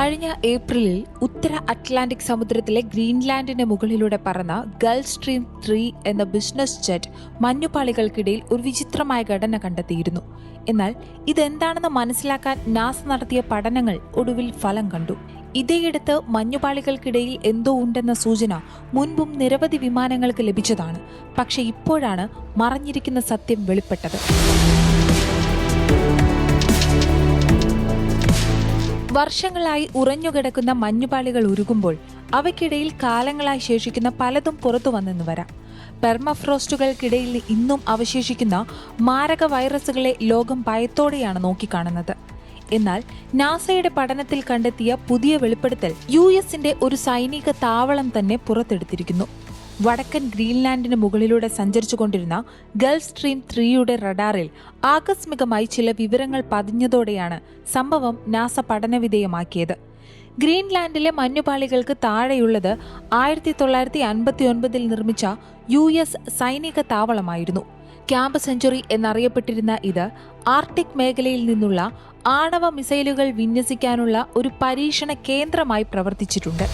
കഴിഞ്ഞ ഏപ്രിലിൽ ഉത്തര അറ്റ്ലാന്റിക് സമുദ്രത്തിലെ ഗ്രീൻലാൻഡിന് മുകളിലൂടെ പറന്ന ഗൾഫ് സ്ട്രീം 3 എന്ന ബിസിനസ് ജെറ്റ് മഞ്ഞുപാളികൾക്കിടയിൽ ഒരു വിചിത്രമായ ഘടന കണ്ടെത്തിയിരുന്നു. എന്നാൽ ഇതെന്താണെന്ന് മനസ്സിലാക്കാൻ നാസ നടത്തിയ പഠനങ്ങൾ ഒടുവിൽ ഫലം കണ്ടു. ഇതേയിടത്ത് മഞ്ഞുപാളികൾക്കിടയിൽ എന്തോ ഉണ്ടെന്ന സൂചന മുൻപും നിരവധി വിമാനങ്ങൾക്ക് ലഭിച്ചതാണ്. പക്ഷെ ഇപ്പോഴാണ് മറഞ്ഞിരിക്കുന്ന സത്യം വെളിപ്പെട്ടത്. വർഷങ്ങളായി ഉറഞ്ഞുകിടക്കുന്ന മഞ്ഞുപാളികൾ ഉരുകുമ്പോൾ അവയ്ക്കിടയിൽ കാലങ്ങളായി ശേഷിക്കുന്ന പലതും പുറത്തു വന്നെന്ന് വരാം. പെർമഫ്രോസ്റ്റുകൾക്കിടയിൽ ഇന്നും അവശേഷിക്കുന്ന മാരക വൈറസുകളെ ലോകം ഭയത്തോടെയാണ് നോക്കിക്കാണുന്നത്. എന്നാൽ നാസയുടെ പഠനത്തിൽ കണ്ടെത്തിയ പുതിയ വെളിപ്പെടുത്തൽ US-ന്റെ ഒരു സൈനിക താവളം തന്നെ പുറത്തെടുത്തിരിക്കുന്നു. വടക്കൻ ഗ്രീൻലാൻഡിന് മുകളിലൂടെ സഞ്ചരിച്ചുകൊണ്ടിരുന്ന ഗൾഫ് സ്ട്രീം 3യുടെ റഡാറിൽ ആകസ്മികമായി ചില വിവരങ്ങൾ പതിഞ്ഞതോടെയാണ് സംഭവം നാസ പഠനവിധേയമാക്കിയത്. ഗ്രീൻലാൻഡിലെ മഞ്ഞുപാളികൾക്ക് താഴെയുള്ളത് 1959 നിർമ്മിച്ച US സൈനിക താവളമായിരുന്നു. ക്യാമ്പ് സെഞ്ചുറി എന്നറിയപ്പെട്ടിരുന്ന ഇത് ആർട്ടിക് മേഖലയിൽ നിന്നുള്ള ആണവ മിസൈലുകൾ വിന്യസിക്കാനുള്ള ഒരു പരീക്ഷണ കേന്ദ്രമായി പ്രവർത്തിച്ചിട്ടുണ്ട്.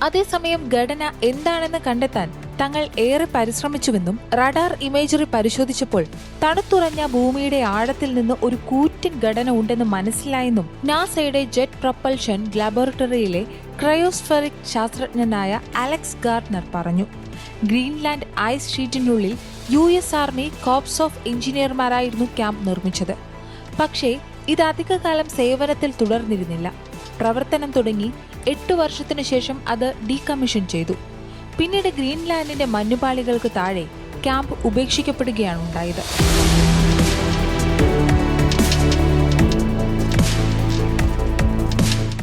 അതേസമയം ഘടന എന്താണെന്ന് കണ്ടെത്താൻ തങ്ങൾ ഏറെ പരിശ്രമിച്ചുവെന്നും റഡാർ ഇമേജറി പരിശോധിച്ചപ്പോൾ തണുത്തുറഞ്ഞ ഭൂമിയുടെ ആഴത്തിൽ നിന്ന് ഒരു കൂറ്റൻ ഘടന ഉണ്ടെന്ന് മനസ്സിലായെന്നും നാസയുടെ ജെറ്റ് പ്രൊപ്പൽഷൻ ലബോറട്ടറിയിലെ ക്രയോസ്ഫെറിക് ശാസ്ത്രജ്ഞനായ അലക്സ് ഗാർഡ്നർ പറഞ്ഞു. ഗ്രീൻലാൻഡ് ഐസ് ഷീറ്റിനുള്ളിൽ US ആർമി കോർപ്സ് ഓഫ് എഞ്ചിനീയർമാരായിരുന്നു ക്യാമ്പ് നിർമ്മിച്ചത്. പക്ഷേ ഇത് അധികകാലം സേവനത്തിൽ തുടർന്നിരുന്നില്ല. പ്രവർത്തനം തുടങ്ങി 8 വർഷത്തിനു ശേഷം അത് ഡീകമ്മീഷൻ ചെയ്തു. പിന്നീട് ഗ്രീൻലാൻഡിന്റെ മഞ്ഞുപാളികൾക്ക് താഴെ ക്യാമ്പ് ഉപേക്ഷിക്കപ്പെടുകയാണ് ഉണ്ടായത്.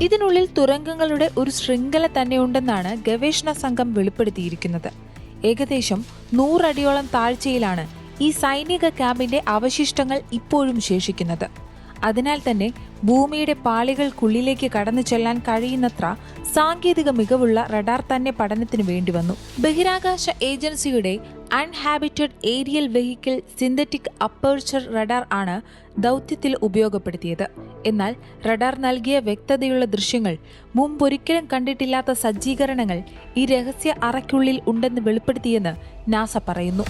ഇതിനുള്ളിൽ തുരങ്കങ്ങളുടെ ഒരു ശൃംഖല തന്നെയുണ്ടെന്നാണ് ഗവേഷണ സംഘം വെളിപ്പെടുത്തിയിരിക്കുന്നത്. ഏകദേശം 100 അടിയോളം താഴ്ചയിലാണ് ഈ സൈനിക ക്യാമ്പിന്റെ അവശിഷ്ടങ്ങൾ ഇപ്പോഴും ശേഷിക്കുന്നത്. അതിനാൽ തന്നെ ഭൂമിയുടെ പാളികൾക്കുള്ളിലേക്ക് കടന്നു ചെല്ലാൻ കഴിയുന്നത്ര സാങ്കേതിക മികവുള്ള റഡാർ തന്നെ പഠനത്തിന് വേണ്ടിവന്നു. ബഹിരാകാശ ഏജൻസിയുടെ uninhabited aerial vehicle synthetic aperture radar ആണ് ദൗത്യത്തിൽ ഉപയോഗപ്പെടുത്തിയത്. എന്നാൽ റഡാർ നൽകിയ വ്യക്തതയുള്ള ദൃശ്യങ്ങൾ, മുമ്പൊരിക്കലും കണ്ടിട്ടില്ലാത്ത സജ്ജീകരണങ്ങൾ ഈ രഹസ്യ അറയ്ക്കുള്ളിൽ ഉണ്ടെന്ന് വെളിപ്പെടുത്തിയെന്ന് നാസ പറയുന്നു.